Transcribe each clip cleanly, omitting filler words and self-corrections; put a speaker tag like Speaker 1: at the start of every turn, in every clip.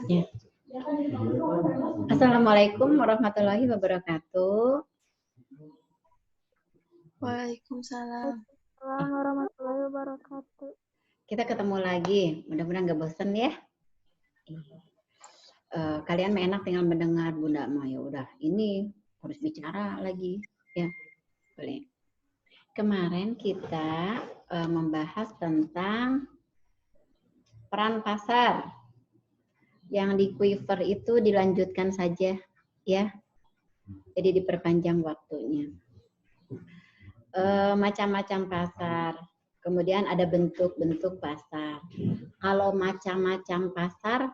Speaker 1: Ya. Assalamualaikum warahmatullahi wabarakatuh.
Speaker 2: Waalaikumsalam.
Speaker 3: Assalamualaikum warahmatullahi wabarakatuh.
Speaker 1: Kita ketemu lagi, mudah-mudahan nggak bosan ya. Kalian enak tinggal mendengar Bunda Ma, ya udah. Ini harus bicara lagi, ya. Boleh. Kemarin kita membahas tentang peran pasar. Yang di quiver itu dilanjutkan saja, ya. Jadi diperpanjang waktunya. Macam-macam pasar. Kemudian ada bentuk-bentuk pasar. Kalau macam-macam pasar,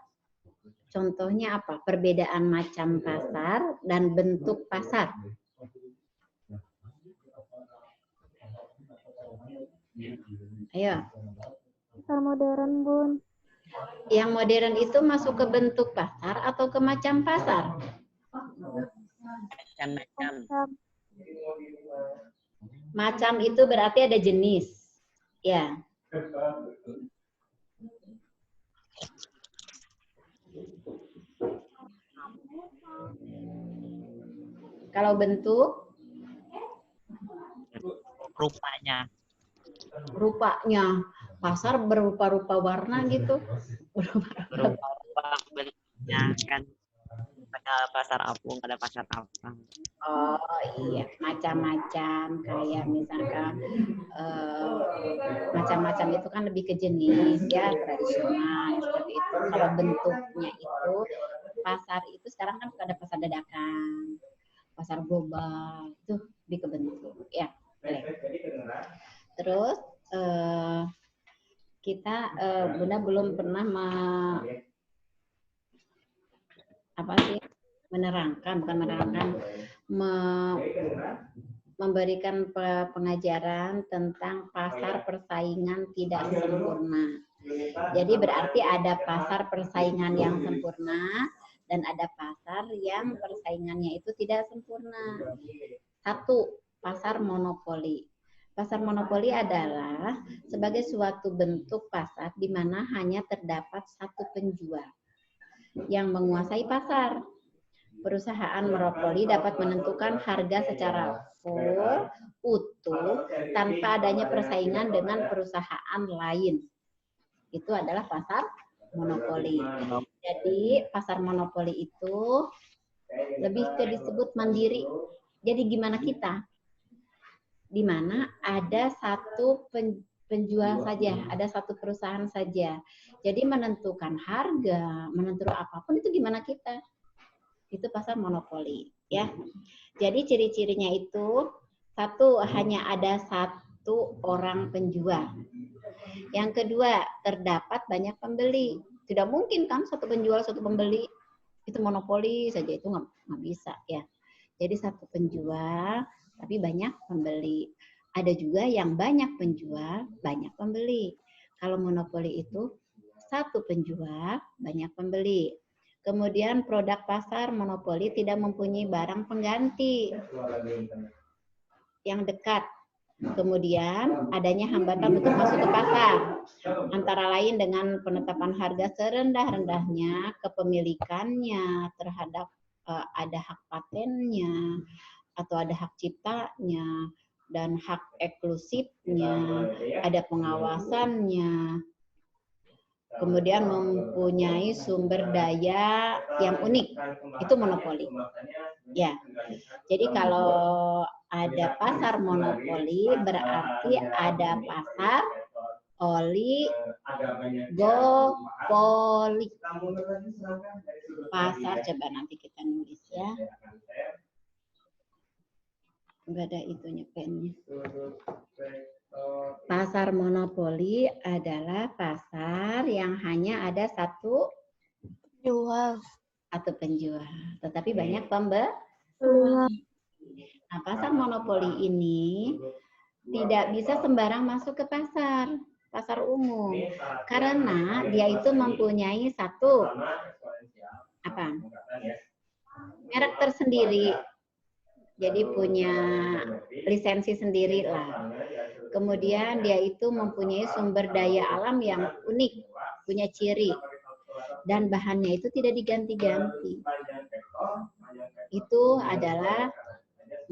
Speaker 1: contohnya apa? Perbedaan macam pasar dan bentuk pasar. Ayo.
Speaker 3: Pasar modern, Bun.
Speaker 1: Yang modern itu masuk ke bentuk pasar atau ke macam pasar?
Speaker 2: Macam-macam.
Speaker 1: Macam itu berarti ada jenis. Ya. Kalau bentuk? Rupanya. Pasar berupa-rupa warna gitu.
Speaker 2: Berupa bentuknya kan. Ada pasar apung, ada pasar apa.
Speaker 1: Oh iya, macam-macam. Kayak misalkan macam-macam itu kan lebih ke jenis ya, tradisional seperti itu. Kalau bentuknya itu, pasar itu sekarang kan ada pasar dadakan, pasar global, itu lebih ke bentuk ya. Terus kita Bunda belum pernah memberikan pengajaran tentang pasar persaingan tidak sempurna. Jadi berarti ada pasar persaingan yang sempurna dan ada pasar yang persaingannya itu tidak sempurna. Satu, pasar monopoli. Pasar monopoli adalah sebagai suatu bentuk pasar di mana hanya terdapat satu penjual yang menguasai pasar. Perusahaan monopoli dapat menentukan harga secara full, utuh, tanpa adanya persaingan dengan perusahaan lain. Itu adalah pasar monopoli. Jadi pasar monopoli itu lebih ke disebut mandiri. Jadi gimana kita? Di mana ada satu penjual saja, ada satu perusahaan saja. Jadi menentukan harga, menentukan apapun itu gimana kita? Itu pasar monopoli, ya. Jadi ciri-cirinya itu satu, hanya ada satu orang penjual. Yang kedua, terdapat banyak pembeli. Tidak mungkin kan satu penjual satu pembeli, itu monopoli saja, itu nggak bisa ya. Jadi satu penjual tapi banyak pembeli. Ada juga yang banyak penjual, banyak pembeli. Kalau monopoli itu satu penjual, banyak pembeli. Kemudian produk pasar monopoli tidak mempunyai barang pengganti yang dekat. Kemudian adanya hambatan untuk masuk ke pasar. Antara lain dengan penetapan harga serendah-rendahnya, kepemilikannya terhadap ada hak patennya, atau ada hak ciptanya, dan hak eksklusifnya, ada pengawasannya, kemudian mempunyai sumber daya yang unik, itu monopoli. Ya, jadi kalau ada pasar monopoli berarti ada pasar oligopoli. Pasar, coba nanti kita nulis ya. Enggak ada itunya pennya. Pasar monopoli adalah pasar yang hanya ada satu
Speaker 2: Jual.
Speaker 1: atau penjual, tetapi banyak pembeli. Nah, pasar monopoli ini tidak bisa sembarang masuk ke pasar umum, karena dia itu mempunyai satu merek tersendiri. Jadi punya lisensi sendiri lah. Kemudian dia itu mempunyai sumber daya alam yang unik, punya ciri. dan bahannya itu tidak diganti-ganti. Itu adalah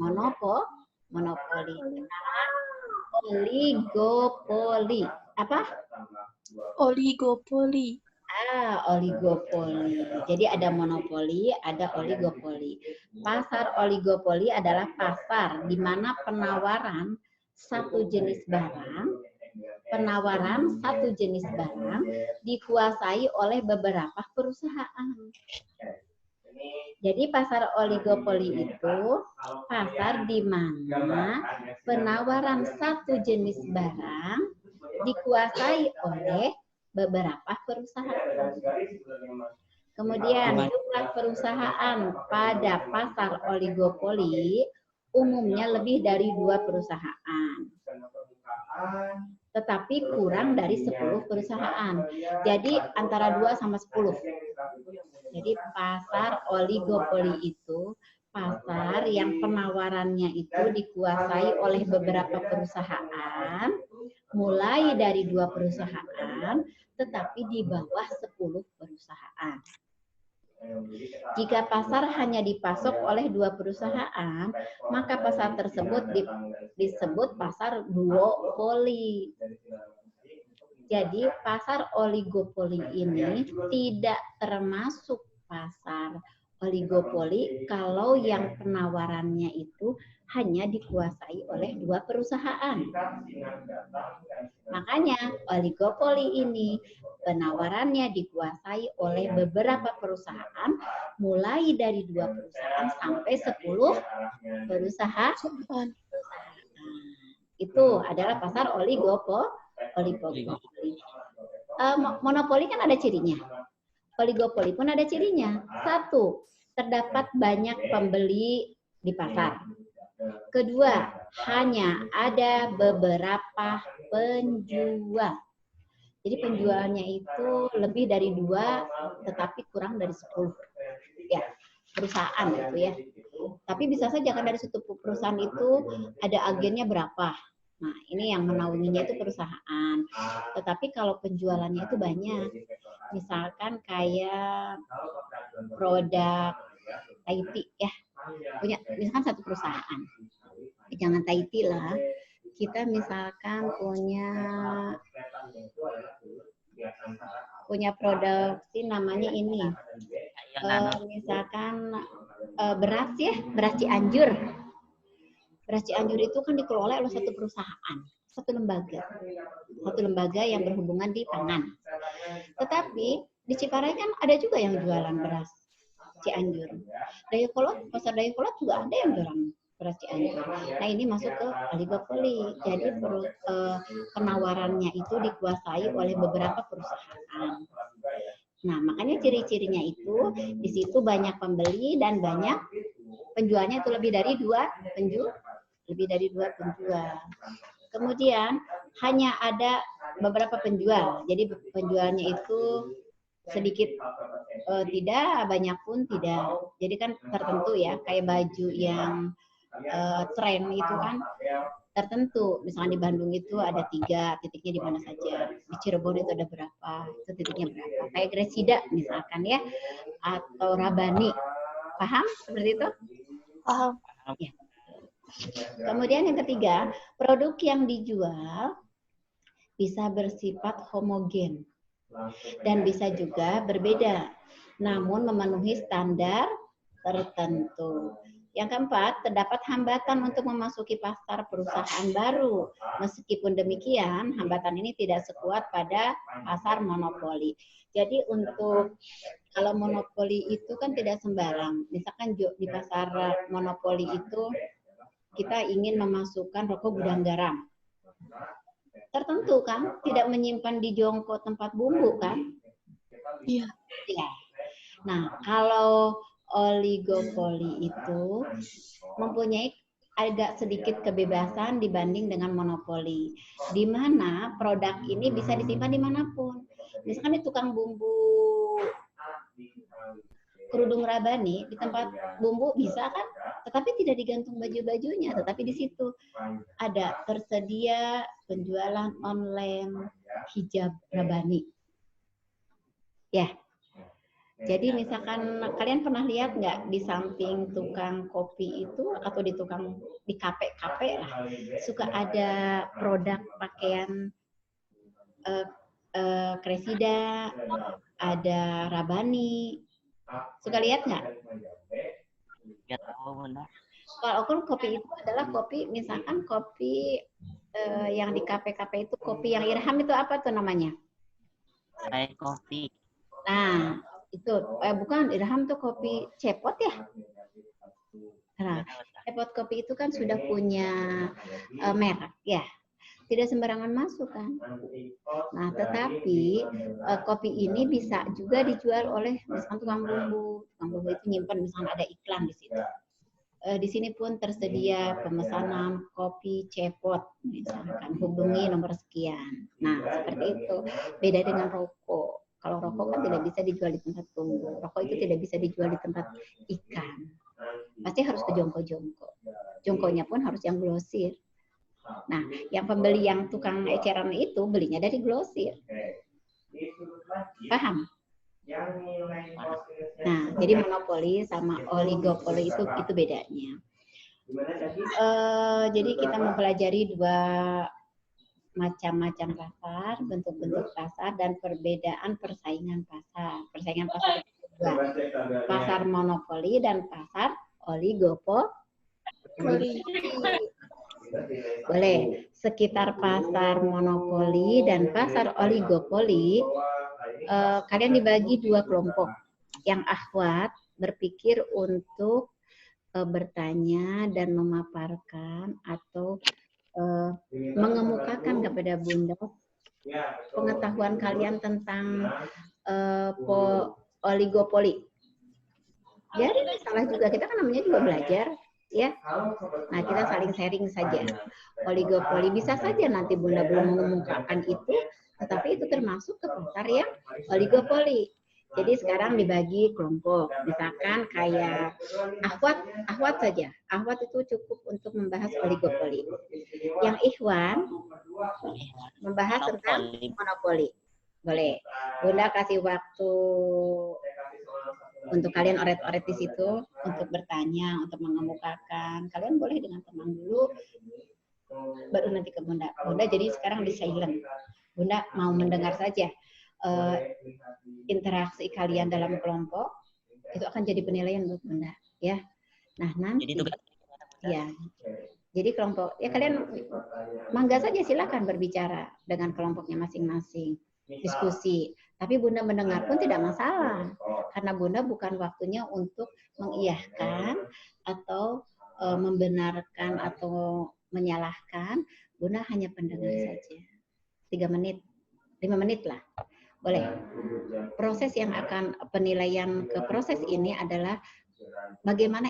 Speaker 1: monopoli. Oligopoli. Apa?
Speaker 2: Oligopoli.
Speaker 1: Oligopoli. Jadi ada monopoli, ada oligopoli. Pasar oligopoli adalah pasar di mana penawaran satu jenis barang dikuasai oleh beberapa perusahaan. Jadi pasar oligopoli itu pasar di mana penawaran satu jenis barang dikuasai oleh beberapa perusahaan. Kemudian jumlah perusahaan pada pasar oligopoli umumnya lebih dari 2 perusahaan. Tetapi kurang dari 10 perusahaan. Jadi antara 2 sama 10. Jadi pasar oligopoli itu pasar yang penawarannya itu dikuasai oleh beberapa perusahaan, mulai dari 2 perusahaan, tetapi di bawah 10 perusahaan. Jika pasar hanya dipasok oleh 2 perusahaan, maka pasar tersebut disebut pasar duopoli. Jadi pasar oligopoli ini tidak termasuk pasar oligopoli kalau yang penawarannya itu hanya dikuasai oleh 2 perusahaan. Makanya oligopoli ini penawarannya dikuasai oleh beberapa perusahaan, mulai dari 2 perusahaan sampai 10 perusahaan. Itu adalah pasar oligopoli. Monopoli kan ada cirinya. Oligopoli pun ada cirinya. 1, terdapat banyak pembeli di pasar. Kedua, hanya ada beberapa penjual. Jadi penjualnya itu lebih dari 2, tetapi kurang dari 10. Ya, perusahaan itu ya. Tapi bisa saja kan dari satu perusahaan itu ada agennya berapa. Nah, ini yang menaunginya itu perusahaan. Tetapi kalau penjualannya itu banyak. Misalkan kayak produk Taiti ya. Punya misalkan satu perusahaan. Jangan Taiti lah. Kita misalkan punya produksi namanya ini. Misalkan beras ya, beras Cianjur. Beras Cianjur itu kan dikelola oleh satu perusahaan, satu lembaga yang berhubungan di pangan. Tetapi di Ciparai kan ada juga yang jualan beras Cianjur. Dayakolot, pasar Dayakolot juga ada yang jualan beras Cianjur. Nah, ini masuk ke oligopoli. Jadi penawarannya itu dikuasai oleh beberapa perusahaan. Nah, makanya ciri-cirinya itu di situ banyak pembeli dan banyak penjualnya itu lebih dari 2 penjual. Kemudian hanya ada beberapa penjual. Jadi penjualnya itu sedikit tidak, banyak pun tidak. Jadi kan tertentu ya, kayak baju yang tren itu kan tertentu. Misalnya di Bandung itu ada 3, titiknya di mana saja. Di Cirebon itu ada berapa, itu titiknya berapa. Kayak Gresida misalkan ya, atau Rabani. Paham seperti itu?
Speaker 2: Paham.
Speaker 1: Ya. Kemudian yang ketiga, produk yang dijual bisa bersifat homogen dan bisa juga berbeda, namun memenuhi standar tertentu. Yang keempat, terdapat hambatan untuk memasuki pasar perusahaan baru. Meskipun demikian, hambatan ini tidak sekuat pada pasar monopoli. Jadi untuk kalau monopoli itu kan tidak sembarang. Misalkan di pasar monopoli itu kita ingin memasukkan rokok gudang garam. Tertentu kan, tidak menyimpan di jongkok tempat bumbu kan?
Speaker 2: Iya.
Speaker 1: Ya. Nah, kalau oligopoli itu mempunyai agak sedikit kebebasan dibanding dengan monopoli, di mana produk ini bisa disimpan dimanapun. Misalkan di tukang bumbu kerudung Rabani, di tempat bumbu bisa kan, tetapi tidak digantung baju-bajunya, tetapi di situ ada tersedia penjualan online hijab Rabani. Ya, Jadi misalkan kalian pernah lihat nggak di samping tukang kopi itu atau di kafe-kafe lah suka ada produk pakaian Kresida, ada Rabani, suka lihat nggak?
Speaker 2: Nggak tahu Bunda.
Speaker 1: Kalau kopi itu adalah kopi, misalkan kopi yang di kafe-kafe itu kopi yang Irham itu apa tuh namanya?
Speaker 2: Saya kopi.
Speaker 1: Nah, itu bukan Irham tuh kopi cepot ya. Nah, cepot kopi itu kan sudah punya merek ya. Tidak sembarangan masuk kan. Nah, tetapi kopi ini bisa juga dijual oleh misalkan tukang bumbu. Tukang bumbu itu nyimpan misalkan ada iklan di situ. Di sini pun tersedia pemesanan kopi cepot, misalkan hubungi nomor sekian. Nah, seperti itu. Beda dengan rokok. Kalau rokok kan tidak bisa dijual di tempat bumbu. Rokok itu tidak bisa dijual di tempat ikan. Pasti harus ke jongko-jongko. Jongkonya pun harus yang grosir. Nah, yang pembeli yang tukang eceran itu belinya dari grosir. Paham? Nah, jadi monopoli sama oligopoli itu bedanya. Jadi kita mempelajari dua macam-macam pasar, bentuk-bentuk pasar, dan perbedaan persaingan pasar. Persaingan pasar itu dua, pasar monopoli dan pasar oligopoli. Boleh, sekitar pasar monopoli dan pasar oligopoli, kalian dibagi dua kelompok. Yang akhwat berpikir untuk bertanya dan memaparkan atau mengemukakan kepada Bunda pengetahuan kalian tentang oligopoli. Jadi salah juga, kita kan namanya juga belajar. Ya, nah kita saling sharing saja. Oligopoli bisa saja nanti Bunda belum mengumumkakan itu, tetapi itu termasuk ke pasar yang oligopoli. Jadi sekarang dibagi kelompok, misalkan kayak ahwat saja. Ahwat itu cukup untuk membahas oligopoli. Yang ikhwan membahas tentang monopoli. Boleh. Bunda kasih waktu untuk kalian oret-oret di situ, untuk bertanya, untuk mengemukakan. Kalian boleh dengan tenang dulu, baru nanti ke Bunda. Bunda jadi sekarang di silent. Bunda mau mendengar saja. Interaksi kalian dalam kelompok, itu akan jadi penilaian buat Bunda. Ya. Nah, nanti. Ya. Jadi kelompok, ya kalian mangga saja silakan berbicara dengan kelompoknya masing-masing. Diskusi. Tapi Bunda mendengar pun tidak masalah. Karena Bunda bukan waktunya untuk mengiyahkan atau membenarkan atau menyalahkan. Bunda hanya pendengar saja. 3 menit, 5 menit lah. Boleh. Proses yang akan penilaian ke proses ini adalah bagaimana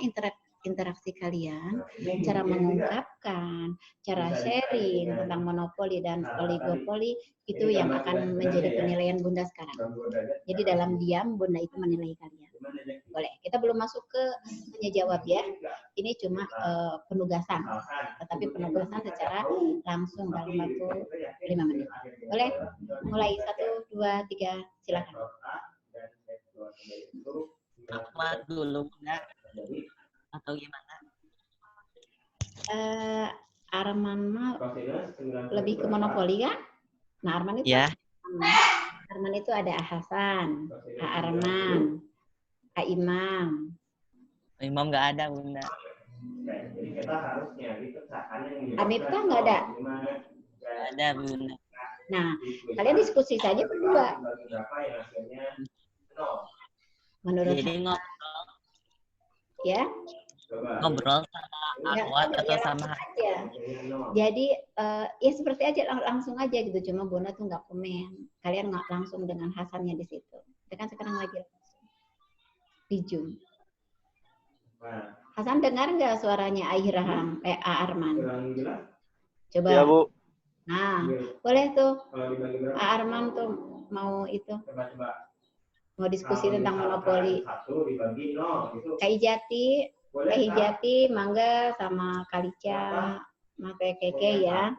Speaker 1: interaksi kalian, cara mengungkapkan, cara sharing tentang monopoli dan oligopoli, itu yang akan menjadi penilaian Bunda sekarang. Jadi dalam diam Bunda itu menilai kalian. Boleh. Kita belum masuk ke tanya jawab ya. Ini cuma penugasan. Tetapi penugasan secara langsung dalam waktu 5 menit. Boleh? Mulai 1, 2, 3, silakan.
Speaker 2: Apa dulu Bunda? Atau gimana?
Speaker 1: Arman mah lebih ke monopoli kan? Nah, Arman itu
Speaker 2: ya.
Speaker 1: Arman itu ada Hasan, Arman, Imam.
Speaker 2: Imam nggak ada Bunda.
Speaker 1: Amipka nggak ada?
Speaker 2: Nggak ada Bunda.
Speaker 1: Nah, kalian diskusi saja berdua. Menurut
Speaker 2: jadi ngobrol.
Speaker 1: Ya.
Speaker 2: Ngobrol sama akhwat atau sama
Speaker 1: aja. Jadi ya seperti aja langsung aja gitu, cuma Bunda tuh nggak komen. Kalian nggak langsung dengan Hasannya di situ. Kita kan sekarang lagi langsung di Zoom. Hasan dengar nggak suaranya Airaham, Arman? Coba. Ya, Bu. Nah, boleh tuh. Arman tuh mau itu. Mau diskusi tentang monopoli. Kak Hijati, Mangga sama Kalica, Mate Keke ya,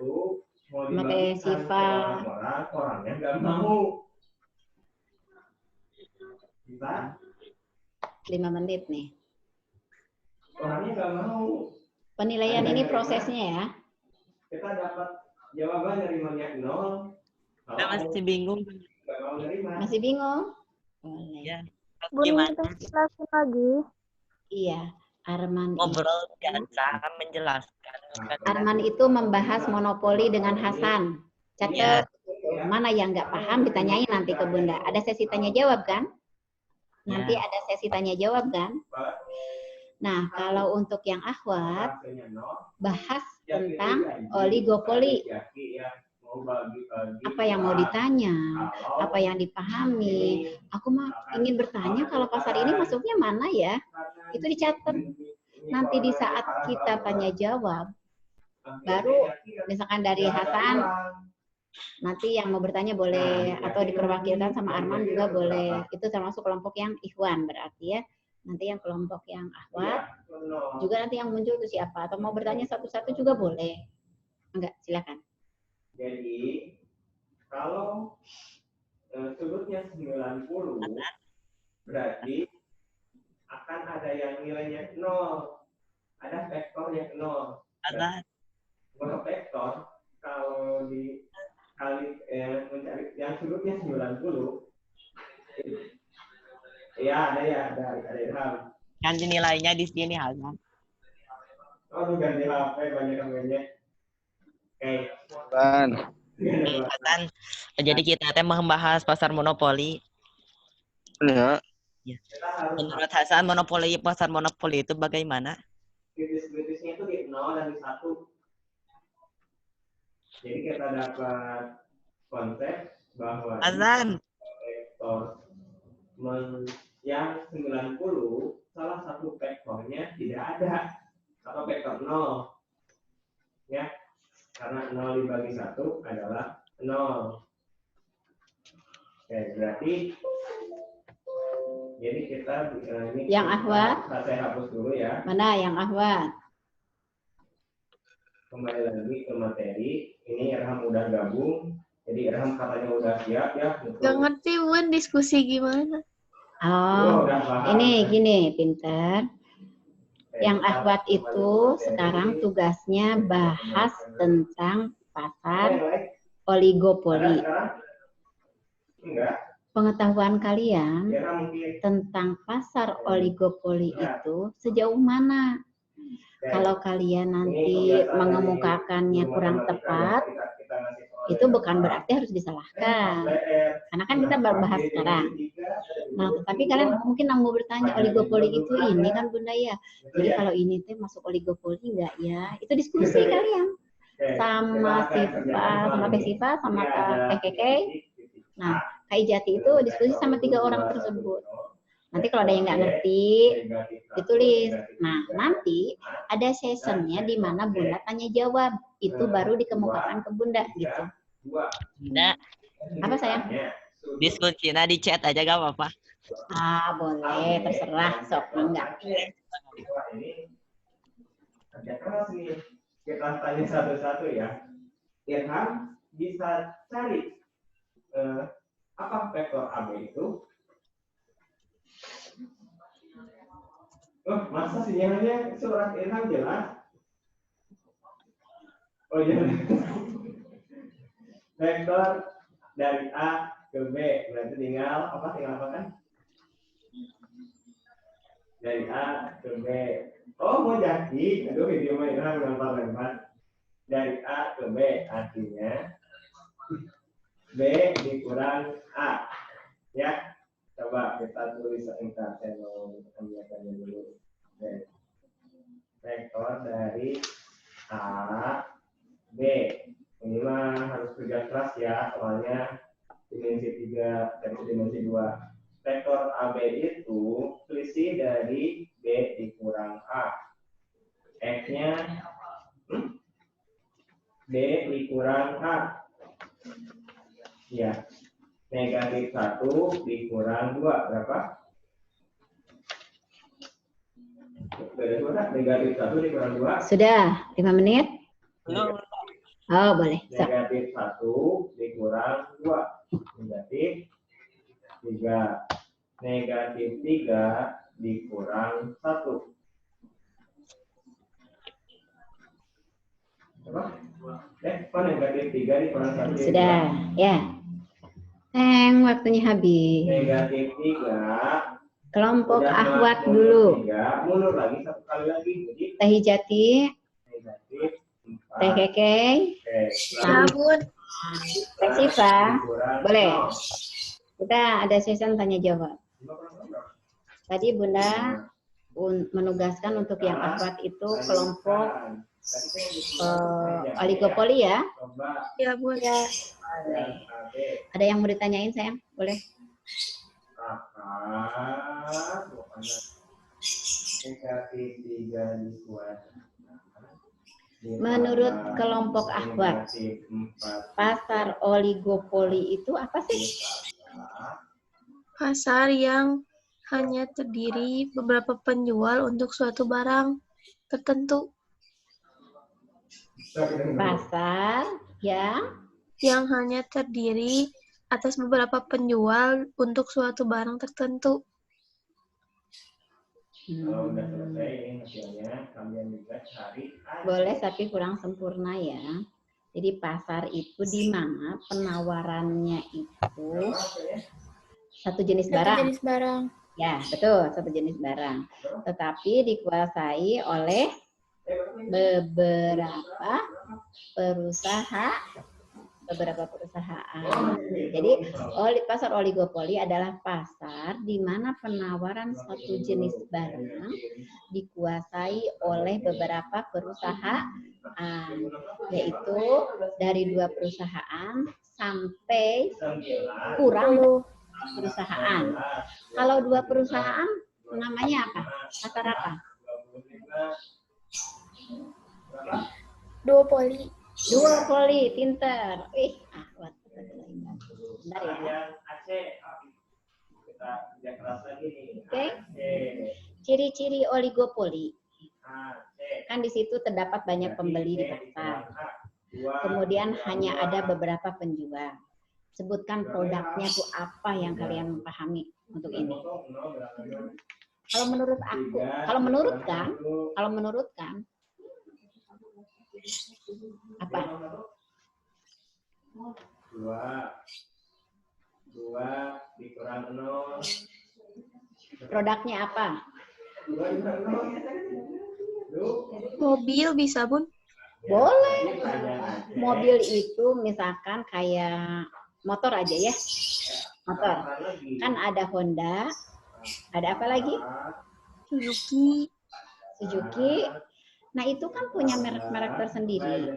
Speaker 1: Mate Siva.
Speaker 4: Bisa?
Speaker 1: 5 menit nih.
Speaker 4: Orangnya nggak mau.
Speaker 1: Penilaian ini prosesnya ya.
Speaker 4: Kita dapat jawaban dari banyak 0.
Speaker 2: Kita masih bingung.
Speaker 4: Nggak mau nerima.
Speaker 1: Masih bingung? Boleh.
Speaker 2: Ya.
Speaker 3: Bun,
Speaker 2: Gimana?
Speaker 3: kita jelasin lagi.
Speaker 1: Iya, Arman
Speaker 2: Ngobrol
Speaker 1: itu,
Speaker 2: biasa menjelaskan.
Speaker 1: Arman itu membahas monopoli dengan Hasan. Catat. Mana yang nggak paham ditanyain nanti ke Bunda. Ada sesi tanya jawab kan? Nanti ada sesi tanya jawab kan? Nah, kalau untuk yang akhwat, bahas tentang oligopoli. Apa yang mau ditanya, apa yang dipahami. Aku mah ingin bertanya kalau pasar ini masuknya mana ya? Itu dicatat. Nanti di saat kita tanya jawab, baru misalkan dari Hasan, nanti yang mau bertanya boleh, atau diperwakilkan sama Arman juga boleh. Itu termasuk kelompok yang ikhwan berarti ya. Nanti yang kelompok yang akhwat, juga nanti yang muncul itu siapa. Atau mau bertanya satu-satu juga boleh. Enggak, silakan.
Speaker 4: Jadi, kalau sudutnya 90, berarti akan ada yang nilainya 0. Ada vektor yang 0.
Speaker 2: Ada.
Speaker 4: Bahwa vektor, kalau dikali mencari yang sudutnya 90, ya ada Ilham.
Speaker 2: Ganti nilainya di sini Hasan.
Speaker 4: Oh, ganti HP banyak yang banyak. Oke.
Speaker 2: Hasan. Jadi kita teh membahas pasar monopoli.
Speaker 5: Ya.
Speaker 2: Menurut Hasan, pasar monopoli itu bagaimana?
Speaker 4: Kritis-kritisnya itu di 0 dan di 1. Jadi kita dapat konsep bahwa
Speaker 2: Hasan.
Speaker 4: vektor yang 90 salah satu vektornya tidak ada atau vektor 0 ya, karena 0 dibagi 1 adalah 0. Oke, berarti jadi kita ini
Speaker 1: Yang akhwat,
Speaker 4: saya hapus dulu ya.
Speaker 1: mana yang akhwat?
Speaker 4: Kembali lagi ke materi. Ini Irham udah gabung, jadi Irham katanya udah siap ya.
Speaker 3: Gak ngerti Bun diskusi gimana.
Speaker 1: Oh, ini gini, pinter. Yang akhwat itu sekarang tugasnya bahas tentang pasar oligopoli.
Speaker 4: Enggak.
Speaker 1: Pengetahuan kalian
Speaker 4: Ya, mungkin.
Speaker 1: tentang pasar oligopoli itu sejauh mana? Kalau kalian nanti mengemukakannya kurang tepat, itu bukan berarti harus disalahkan. Karena kan kita baru bahas sekarang. Nah, tetapi kalian mungkin mau bertanya, oligopoli itu ini kan Bunda ya. Jadi kalau ini teh masuk oligopoli enggak ya? Itu diskusi kalian. Sama Siva, sama Teh Siva, sama Teh Keke. Nah, Kak Ijati itu diskusi sama 3 orang tersebut. Nanti kalau ada yang nggak ngerti, ditulis. Nah, nanti ada sessionnya di mana Bunda tanya jawab. Itu baru dikemukakan ke Bunda gitu.
Speaker 2: Bunda,
Speaker 1: Apa sayang?
Speaker 2: diskusinya di chat aja gak apa-apa.
Speaker 1: Ah, boleh, terserah, sok enggak.
Speaker 4: Ini kerja keras nih. Kita tanya satu-satu ya. Irham bisa cari apa vektor AB itu? Oh, masa sinyalnya surat Irham jelas? Oh jelas. Vektor dari A ke B, berarti tinggal apa kan? Dari A ke B. Oh, mau jadi. Aduh, video Irham lempar-lempar. Dari A ke B, artinya B dikurang A. Ya. Coba kita tulis sebentar, saya mau ambilkannya dulu. Oke. Vektor dari A, B. Ini mah harus kerja keras ya, soalnya dimensi 3 dan dimensi 2. Vektor AB itu selisih dari B dikurang A. X-nya B dikurang A. Ya. Negatif 1 dikurang 2 berapa? Negatif 1 dikurang 2.
Speaker 1: Sudah 5 menit?
Speaker 2: Belum.
Speaker 1: Oh, boleh. So.
Speaker 4: Negatif 1 dikurang 2. Negatif 3. negatif 3 dikurang 1. Apa? Kok negatif 3 dikurang 1?
Speaker 1: Sudah, ya. Waktunya habis.
Speaker 4: Negatif 3.
Speaker 1: Kelompok
Speaker 4: Udah
Speaker 1: akhwat
Speaker 4: mundur
Speaker 1: dulu.
Speaker 4: 3, mundur lagi 1 kali lagi. Jadi
Speaker 1: Teh Hijati,
Speaker 4: negatif 4.
Speaker 1: Teh Kekeng,
Speaker 4: Oke.
Speaker 3: Ya, Bun.
Speaker 1: Teh Siva.
Speaker 4: Dikurang
Speaker 1: Boleh.
Speaker 4: 0.
Speaker 1: Kita ada sesi tanya jawab. Tadi Bunda menugaskan untuk yang akhwat itu kelompok oligopoli ya.
Speaker 4: Coba
Speaker 3: Ya, Bun. Ya.
Speaker 4: yang AB.
Speaker 1: Ada yang mau ditanyain sayang? Boleh.
Speaker 4: Kakak, pokoknya negatif 3 dikuatkan.
Speaker 1: Menurut kelompok akhwat,
Speaker 4: Negatif 4
Speaker 1: pasar oligopoli itu apa sih?
Speaker 3: Pasar yang hanya terdiri beberapa penjual untuk suatu barang tertentu.
Speaker 1: Pasar
Speaker 3: Yang hanya terdiri atas beberapa penjual untuk suatu barang tertentu.
Speaker 4: Kalau udah selesai ini hasilnya, kalian juga cari aja.
Speaker 1: boleh tapi kurang sempurna ya. Jadi pasar itu di mana penawarannya itu satu jenis barang.
Speaker 3: barang.
Speaker 1: Ya, betul, satu jenis barang. Tetapi dikuasai oleh beberapa perusahaan. Jadi pasar oligopoli adalah pasar di mana penawaran satu jenis barang dikuasai oleh beberapa perusahaan, yaitu dari 2 perusahaan sampai kurang perusahaan. Kalau 2 perusahaan namanya apa? Pasar apa?
Speaker 3: Duopoli.
Speaker 1: Duopoli, pinter. Akhwat. Bentar ya.
Speaker 4: Yang Aceh, kita kerja keras lagi nih.
Speaker 1: Oke.
Speaker 4: Aceh,
Speaker 1: Ciri-ciri oligopoli.
Speaker 4: Aceh.
Speaker 1: Kan di situ terdapat banyak pembeli di pasar. Kemudian hanya ada beberapa penjual. Sebutkan produknya tuh apa yang kalian pahami untuk ini. Kalau menurut aku, kalau menurutkan apa?
Speaker 4: 2 dikurang 0.
Speaker 1: Produknya apa?
Speaker 4: 2 dikurang 0.
Speaker 3: Mobil bisa, Bun?
Speaker 1: Boleh. Mobil itu misalkan kayak motor aja ya. Motor. Kan ada Honda, ada apa lagi? Suzuki. Nah, itu kan punya merek-merek tersendiri.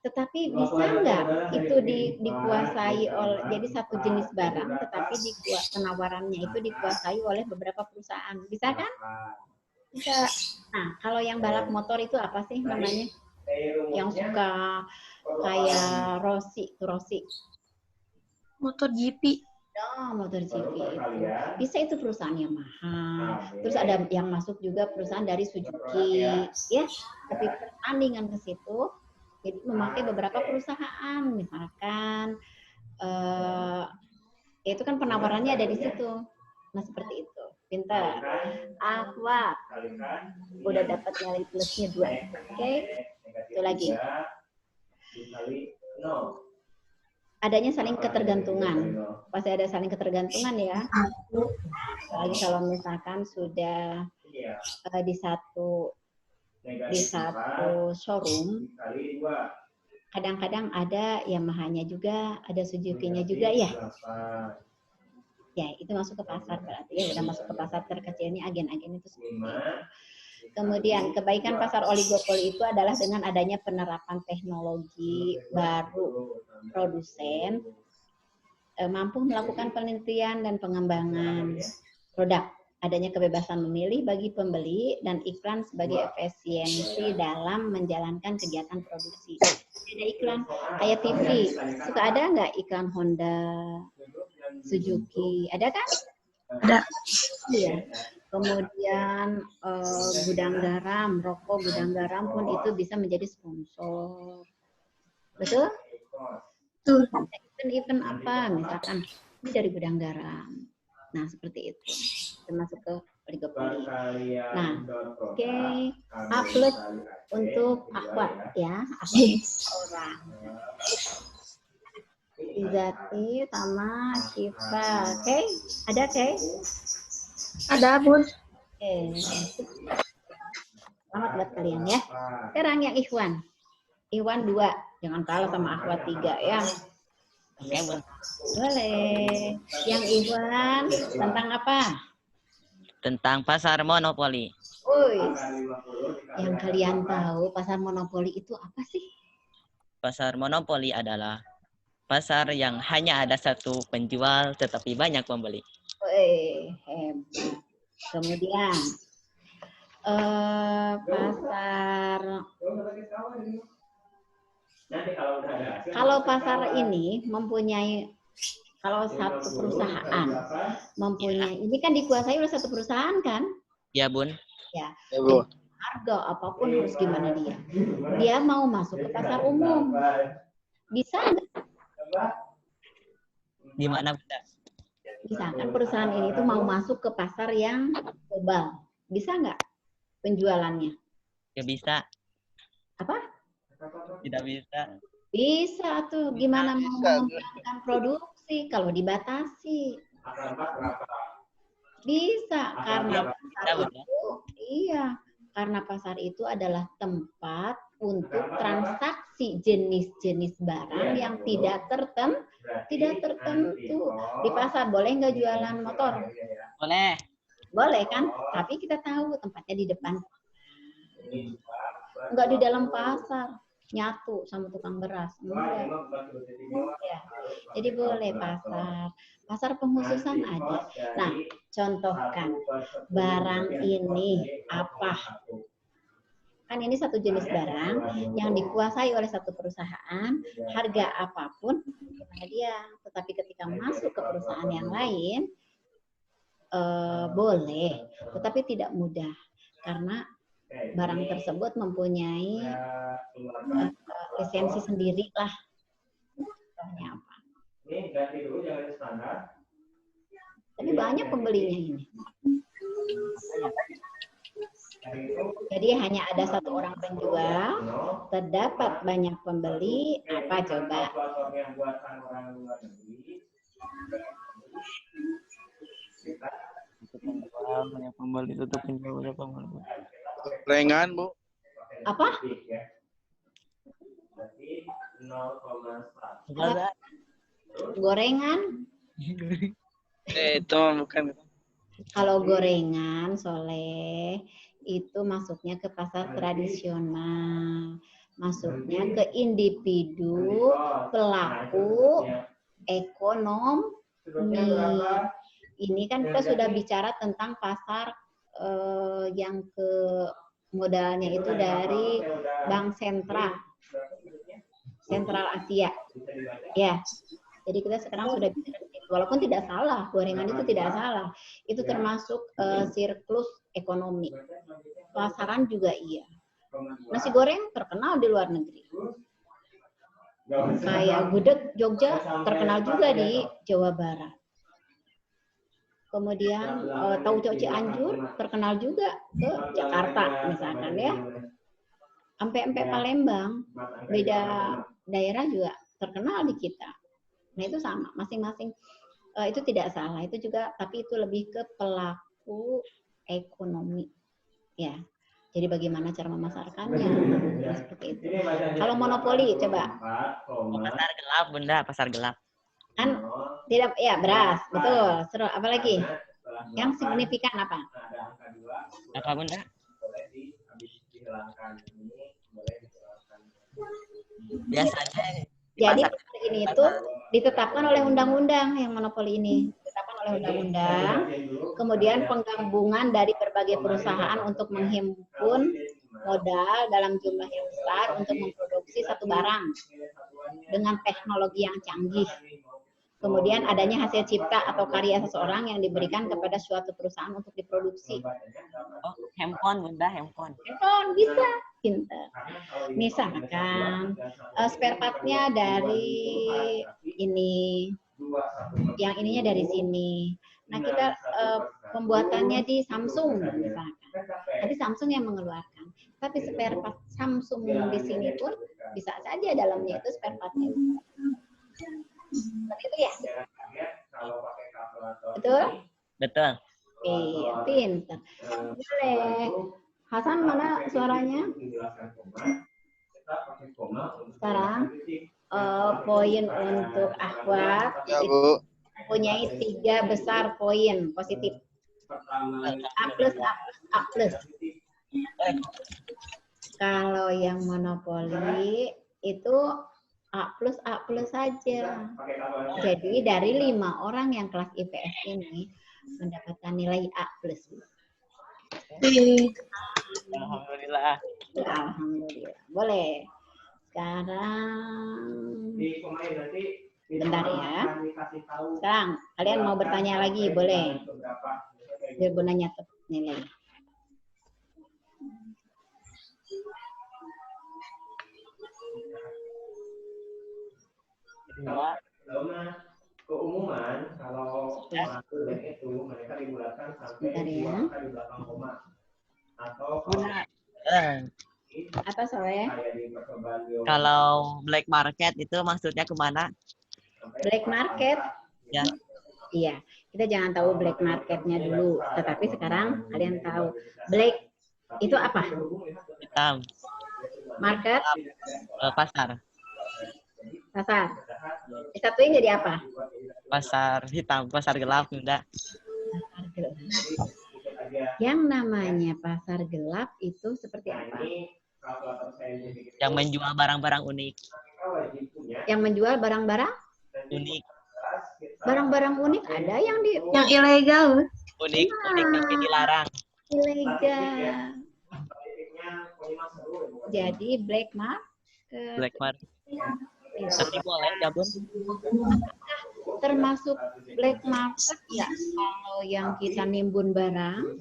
Speaker 1: Tetapi bisa nggak itu dikuasai oleh, jadi satu jenis barang, tetapi penawarannya itu dikuasai oleh beberapa perusahaan. Bisa kan?
Speaker 3: Bisa.
Speaker 1: Nah, kalau yang balap motor itu apa sih namanya? Yang suka kayak Rossi.
Speaker 3: Motor GP.
Speaker 1: Motor GP itu. Bisa itu perusahaan Yamaha. Terus ada yang masuk juga perusahaan dari Suzuki. Ya, tapi pertandingan ke situ itu memakai beberapa perusahaan. Misalkan itu kan penawarannya ada di situ. Nah, seperti itu. Pintar. Akhwat. Udah dapat nilai plusnya 2. Oke. Itu lagi. Adanya saling ketergantungan. Pasti ada saling ketergantungan ya. Apalagi kalau misalkan sudah di satu showroom, kadang-kadang ada Yamaha-nya juga, ada Suzuki-nya juga ya. Ya, itu masuk ke pasar berarti ya, udah masuk ke pasar terkecil ini agen-agen itu semua. Kemudian kebaikan pasar oligopoli itu adalah dengan adanya penerapan teknologi baru, produsen mampu melakukan penelitian dan pengembangan produk, adanya kebebasan memilih bagi pembeli dan iklan sebagai efisiensi dalam menjalankan kegiatan produksi. Ada iklan kayak TV, suka ada nggak iklan Honda, Suzuki, ada kan?
Speaker 3: Ada.
Speaker 1: Iya. Kemudian gudang garam, rokok gudang garam pun itu bisa menjadi sponsor. Betul?
Speaker 3: Tuh.
Speaker 1: Event apa? Misalkan ini dari gudang garam. Nah, seperti itu. Termasuk ke oligopoli.
Speaker 4: Perkalian
Speaker 1: Nah,
Speaker 4: dot
Speaker 1: Oke,
Speaker 4: produk,
Speaker 1: A plus
Speaker 4: kali AC,
Speaker 1: untuk
Speaker 4: dua
Speaker 1: akhwat
Speaker 4: ya.
Speaker 1: ya, akhwat orang. Izati sama Syifa. Oke, ada Oke?
Speaker 3: Ada, Bun.
Speaker 1: Oke. Selamat buat kalian ya. Sekarang yang Ikhwan. Ikhwan 2. Jangan kalah sama akhwat 3 ya.
Speaker 2: Oke, Bun.
Speaker 1: Boleh. Yang Ikhwan tentang apa?
Speaker 2: Tentang pasar monopoli.
Speaker 1: Uy, yang kalian tahu pasar monopoli itu apa sih?
Speaker 2: Pasar monopoli adalah pasar yang hanya ada satu penjual tetapi banyak pembeli.
Speaker 1: Wih, hebat. Kemudian pasar, kalau pasar ini mempunyai, kalau satu perusahaan mempunyai, ini kan dikuasai oleh satu perusahaan kan?
Speaker 2: Ya, Bun.
Speaker 1: Ya.
Speaker 5: Ya, Bu.
Speaker 1: Harga apapun harus gimana dia. Dia mau masuk ke pasar umum, bisa nggak?
Speaker 2: Gimana, Bunda?
Speaker 1: Misalkan perusahaan ini tuh mau masuk ke pasar yang global, bisa nggak penjualannya?
Speaker 2: Gak bisa.
Speaker 1: Apa?
Speaker 2: Tidak bisa.
Speaker 1: Bisa tuh, gimana mau
Speaker 5: Bisa.
Speaker 1: mengembangkan produksi kalau dibatasi? Bisa, karena pasar itu, iya, karena pasar itu adalah tempat untuk transaksi jenis-jenis barang yang tidak tertentu. Di pasar boleh nggak jualan motor?
Speaker 2: Boleh.
Speaker 1: Boleh kan? Tapi kita tahu tempatnya di depan. Nggak di dalam pasar. Nyatu sama tukang beras. Enggak. Ya. Jadi boleh pasar. Pasar penghususan ada. Nah, contohkan barang ini apa? Kan ini satu jenis barang yang dikuasai oleh satu perusahaan, harga apapun, gimana dia. Tetapi ketika masuk ke perusahaan yang lain, boleh, tetapi tidak mudah. Karena barang tersebut mempunyai lisensi sendiri lah. Contohnya apa? Tapi banyak pembelinya ini. Jadi hanya ada satu orang penjual, terdapat banyak pembeli, apa coba?
Speaker 5: Banyak pembeli, tetap penjual banyak pembeli. Gorengan, Bu.
Speaker 1: Apa?
Speaker 2: Enggak.
Speaker 1: Gorengan?
Speaker 5: Itu bukan.
Speaker 1: Kalau gorengan, Soleh, itu masuknya ke pasar tradisional. Masuknya ke individu, pelaku, ekonomi. Ini kan kita sudah bicara tentang pasar yang ke modalnya itu dari Bank Sentral Asia. Ya. Jadi kita sekarang sudah bicara, walaupun tidak salah, gorengan itu tidak salah. Itu termasuk siklus ekonomi. Pasaran juga iya. Nasi goreng terkenal di luar negeri. Kayak gudeg Jogja terkenal juga di Jawa Barat. Kemudian tahu Cianjur terkenal juga ke Jakarta misalkan ya. Sampai Palembang, beda daerah juga terkenal di kita. Nah itu sama, masing-masing itu tidak salah, itu juga, tapi itu lebih ke pelaku ekonomi, ya. Jadi bagaimana cara memasarkannya, ya, seperti itu. Kalau monopoli, coba.
Speaker 2: Pasar gelap, Bunda, pasar gelap.
Speaker 1: Kan tidak, ya beras, betul. Seru, apalagi? Yang signifikan apa?
Speaker 2: Apa, Bunda? Biasanya
Speaker 1: jadi ini itu ditetapkan oleh undang-undang, yang monopoli ini ditetapkan oleh undang-undang. Kemudian penggabungan dari berbagai perusahaan untuk menghimpun modal dalam jumlah yang besar untuk memproduksi satu barang dengan teknologi yang canggih. Kemudian adanya hasil cipta atau karya seseorang yang diberikan kepada suatu perusahaan untuk diproduksi.
Speaker 2: oh, handphone, Bunda, handphone.
Speaker 1: Handphone bisa, pintar. Misalkan spare part-nya dari ini, yang ininya dari sini. Nah, kita pembuatannya di Samsung misalkan. Tadi Samsung yang mengeluarkan. Tapi spare part Samsung di sini pun bisa saja dalamnya itu spare partnya. Seperti itu ya? Betul?
Speaker 2: Betul.
Speaker 1: Iya, pintar. Boleh. Hasan, mana suaranya? Sekarang poin untuk akhwat
Speaker 5: Ya, Bu.
Speaker 1: mempunyai 3 besar poin positif. A plus, A plus, A plus. Kalau yang monopoli itu A plus saja. Jadi dari 5 orang yang kelas IPS ini mendapatkan nilai A plus.
Speaker 2: Alhamdulillah.
Speaker 1: Alhamdulillah. Boleh. Sekarang bentar ya. Sekarang kalian mau bertanya lagi boleh. Biar guna nyatet nilai.
Speaker 4: Keumuman kalau kuliah itu mereka dibulatkan sampai di belakang koma atau
Speaker 1: Apa soalnya?
Speaker 2: Kalau black market itu maksudnya kemana?
Speaker 1: Black market?
Speaker 2: Ya.
Speaker 1: Iya, kita jangan tahu black marketnya dulu. Tetapi sekarang kalian tahu black itu apa?
Speaker 2: Hitam.
Speaker 1: Market?
Speaker 2: Pasar.
Speaker 1: Pasar. Disatuin jadi apa?
Speaker 2: Pasar hitam, pasar gelap, enggak.
Speaker 1: Pasar gelap. Yang namanya pasar gelap itu seperti apa?
Speaker 2: Yang menjual barang-barang unik.
Speaker 1: Yang menjual barang-barang
Speaker 2: Unik.
Speaker 1: barang-barang unik ada yang
Speaker 3: ilegal.
Speaker 2: Unik tapi dilarang.
Speaker 1: ilegal. Jadi black market.
Speaker 2: Black market. Tapi boleh ya, Bun?
Speaker 1: Termasuk black market ya kalau yang kita nimbun barang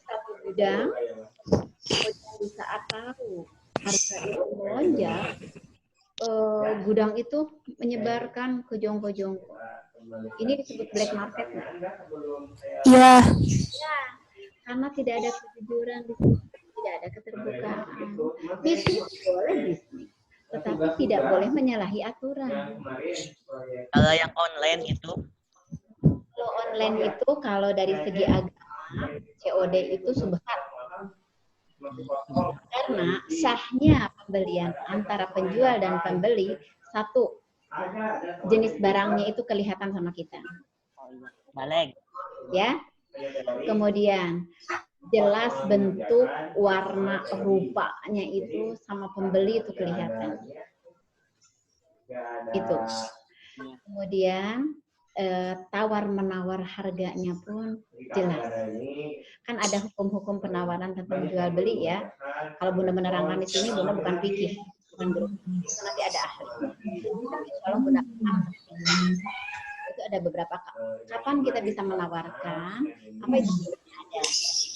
Speaker 1: satu gudang di saat tahu harga itu melonjak, gudang itu menyebarkan ke jongko-jongko. Ini disebut black market nggak?
Speaker 3: Iya.
Speaker 1: Ya, karena tidak ada kejujuran di situ, tidak ada keterbukaan. Bisnis boleh bisnis, tetapi tidak boleh menyalahi aturan.
Speaker 2: Kalau yang online itu
Speaker 1: Kalau online itu kalau dari segi agama COD itu subhat. Karena sahnya pembelian antara penjual dan pembeli satu, jenis barangnya itu kelihatan sama kita.
Speaker 2: balik.
Speaker 1: Ya. Kemudian jelas bentuk, warna, rupanya itu sama pembeli itu kelihatan. Itu. Kemudian tawar-menawar harganya pun jelas. Kan ada hukum-hukum penawaran tentang jual beli ya. Kalau Bunda menerangkan di sini, Bunda bukan fikih, bukan guru. Itu nanti ada ahli. Kalau Bunda paham, itu ada beberapa kapan kita bisa menawarkan, apa itu ada.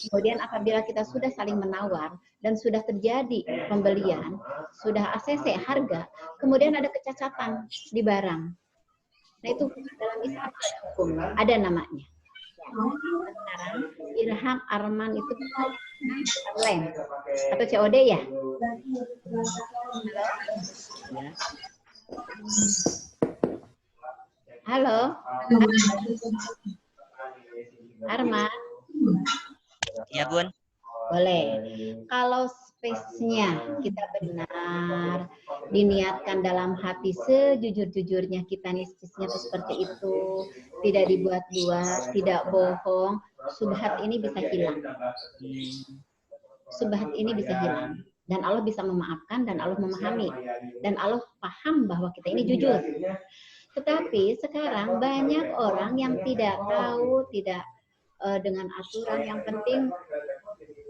Speaker 1: Kemudian apabila kita sudah saling menawar dan sudah terjadi pembelian, sudah ACC harga, kemudian ada kecacatan di barang. Nah itu dalam Islam ada hukum, ada namanya. Sekarang Irham Arman itu online atau COD ya? Halo. Arman.
Speaker 2: Iya, Bun.
Speaker 1: Boleh. Kalau space-nya kita benar, diniatkan dalam hati sejujur-jujurnya kita niscisnya itu seperti itu, tidak dibuat-buat, tidak bohong, subhat ini bisa hilang. Subhat ini bisa hilang. Dan Allah bisa memaafkan dan Allah memahami. Dan Allah paham bahwa kita ini jujur. Tetapi sekarang banyak orang yang tidak tahu, tidak dengan aturan, yang penting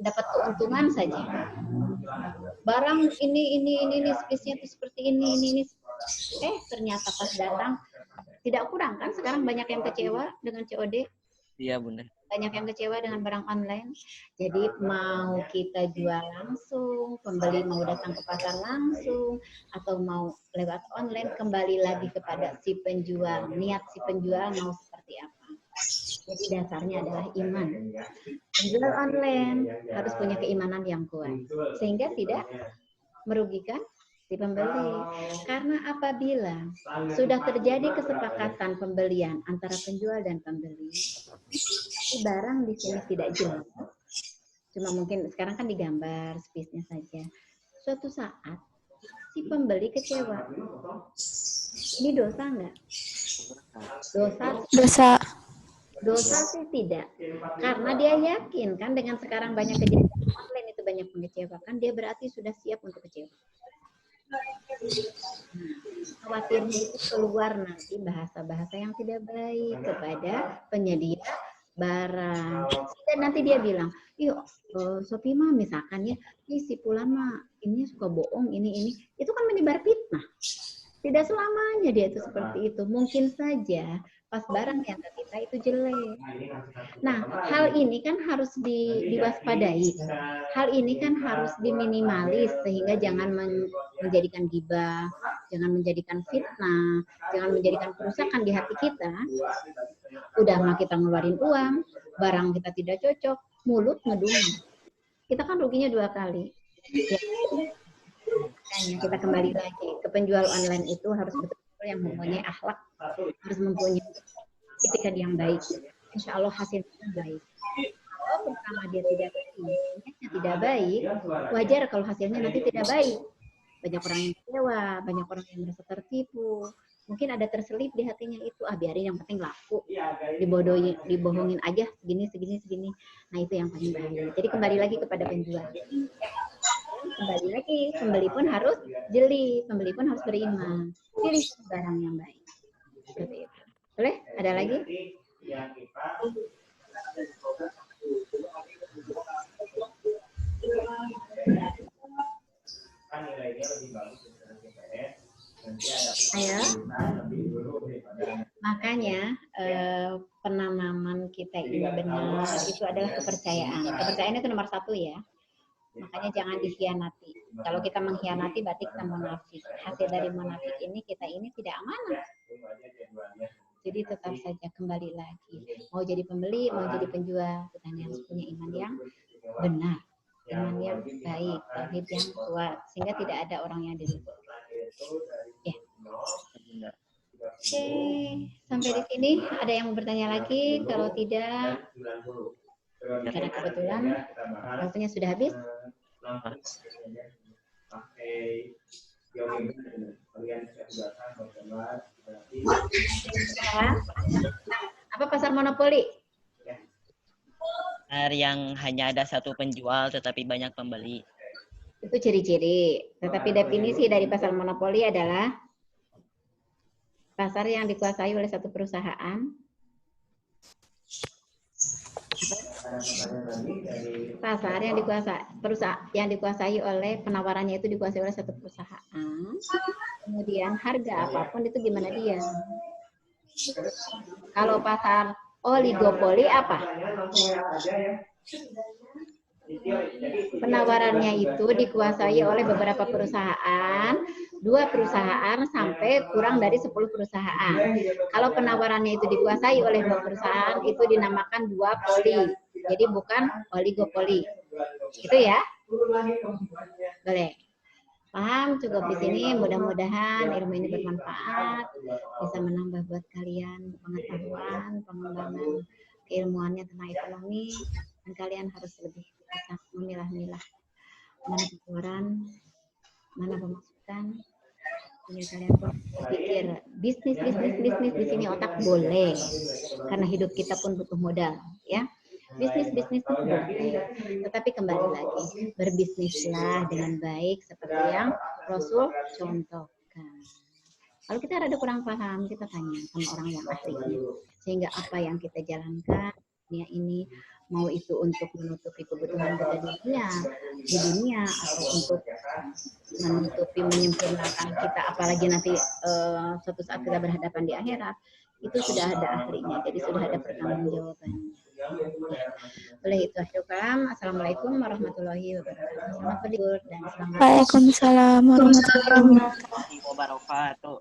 Speaker 1: dapat keuntungan saja. Barang ini spesiesnya itu seperti ini. Ternyata pas datang tidak kurang kan? Sekarang banyak yang kecewa dengan COD.
Speaker 2: Iya, Bunda.
Speaker 1: Banyak yang kecewa dengan barang online. Jadi mau kita jual langsung, pembeli mau datang ke pasar langsung, atau mau lewat online, kembali lagi kepada si penjual. Niat si penjual mau seperti apa. Jadi dasarnya adalah iman. Penjual online harus punya keimanan yang kuat, sehingga tidak merugikan si pembeli. Karena apabila sudah terjadi kesepakatan pembelian antara penjual dan pembeli, barang di sini tidak jelas, cuma mungkin sekarang kan digambar space-nya saja. Suatu saat si pembeli kecewa. Ini dosa nggak? Dosa sih tidak, karena dia yakin kan dengan sekarang banyak kejadian online itu banyak mengecewakan, dia berarti sudah siap untuk kecewa. Khawatirnya itu keluar nanti bahasa-bahasa yang tidak baik kepada penyedia barang. Dan nanti dia bilang, yuk Sophie mah misalkan ya, si Pulan mah ini suka bohong, ini. Itu kan menyebar fitnah. Tidak selamanya dia itu seperti itu. Mungkin saja pas barang yang ke kita itu jelek. Nah, hal ini kan harus diwaspadai. Hal ini kan harus diminimalis sehingga jangan menjadikan gibah, jangan menjadikan fitnah, jangan menjadikan kerusakan di hati kita. Udah mah kita ngeluarin uang, barang kita tidak cocok, mulut ngedumel. Kita kan ruginya 2 kali. Ya. Makanya kita kembali lagi ke penjual online itu harus betul-betul yang mempunyai akhlak, harus mempunyai etikat yang baik. Insya Allah hasilnya baik. Kalau pertama dia tidak baik, niatnya tidak baik, wajar kalau hasilnya nanti tidak baik. Banyak orang yang kecewa, banyak orang yang merasa tertipu. Mungkin ada terselip di hatinya itu, biarin yang penting laku, dibohongin aja segini. Nah itu yang paling bahaya. Jadi kembali lagi kepada penjual. Kembali lagi, pembeli pun harus jeli, pembeli pun harus beriman. Pilih barang yang baik. Seperti itu. Boleh? Ada lagi? Ayo. Makanya penanaman kita ini benar itu adalah kepercayaan. Kepercayaan itu nomor 1 ya. Makanya jangan dikhianati. Kalau kita mengkhianati berarti kita munafik. Hasil dari munafik ini kita ini tidak amanah. Jadi tetap saja kembali lagi. Mau jadi pembeli, mau jadi penjual, kita harus punya iman yang benar, iman yang baik, tauhid yang kuat, sehingga tidak ada orang yang dirugikan. Ya. Oke, sampai di sini ada yang mau bertanya lagi? Kalau tidak, karena kebetulan waktunya sudah habis. Apa pasar monopoli?
Speaker 2: Pasar yang hanya ada satu penjual tetapi banyak pembeli.
Speaker 1: Itu ciri-ciri. Tetapi definisi dari pasar monopoli adalah pasar yang dikuasai oleh satu perusahaan. Pasar yang dikuasai oleh penawarannya itu dikuasai oleh satu perusahaan. Kemudian harga apapun itu gimana dia. Kalau pasar oligopoli apa? Penawarannya itu dikuasai oleh beberapa perusahaan, 2 perusahaan sampai kurang dari 10 perusahaan. Kalau penawarannya itu dikuasai oleh 2 perusahaan, itu dinamakan duopoli. Jadi bukan oligopoli. Itu ya? Boleh. Paham? Cukup di sini. Mudah-mudahan ilmu ini bermanfaat, bisa menambah buat kalian pengetahuan, pengembangan keilmuannya tentang ekonomi, dan kalian harus lebih bisa memilah-milah mana pengeluaran, mana pemasukan, sehingga kalian pun berpikir bisnis di sini otak boleh, karena hidup kita pun butuh modal, ya. Bisnis itu boleh, tetapi kembali lagi berbisnislah dengan baik seperti yang Rasul contohkan. Kalau kita rada kurang paham, kita tanya sama orang yang ahli, sehingga apa yang kita jalankan ini mau itu untuk menutupi kebutuhan kita di dunia atau untuk menutupi menyempurnakan kita, apalagi nanti suatu saat kita berhadapan di akhirat, itu sudah ada ahlinya, jadi sudah ada pertanggungjawabannya. Boleh itu akhirkan. Assalamualaikum warahmatullahi wabarakatuh. Selamat tidur dan selamat.
Speaker 3: Waalaikumsalam warahmatullahi wabarakatuh.
Speaker 2: Wabarakatuh.